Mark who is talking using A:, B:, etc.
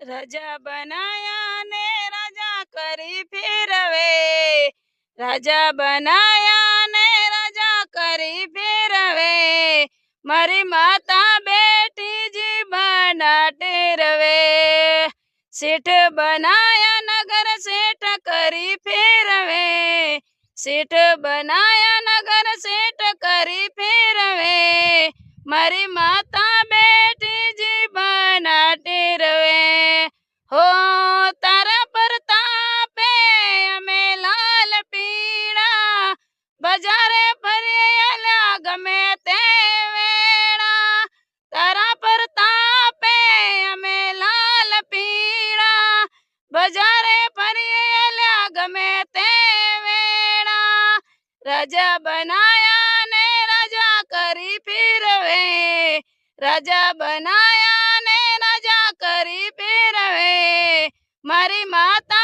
A: રાજા બનાયા ને રાજા કરી ફેરવે, રાજા બનાયા ને રાજા કરી ફેરવે, મારી માતા બેટી જીબના ટેરવે, શેઠ બનાયા નગર શેઠ કરી ફેરવે, શેઠ બનાયા નગર શેઠ કરી ફેરવે, મારી માતા બેટી જીબના ટેરવે, હો તારા પ્રતાપે અમે લાલ પીળા, બજારે ફરેલા ગમે તે વેળા, તારા પ્રતાપે અમે લાલ પીળા, બજારે ફરેલા ગમે તે વેળા, રાજા બનાયા ને રાજા કરી ફેરવે, રાજા બનાયા ને રાજા કરી ફેરવે, મારી માતા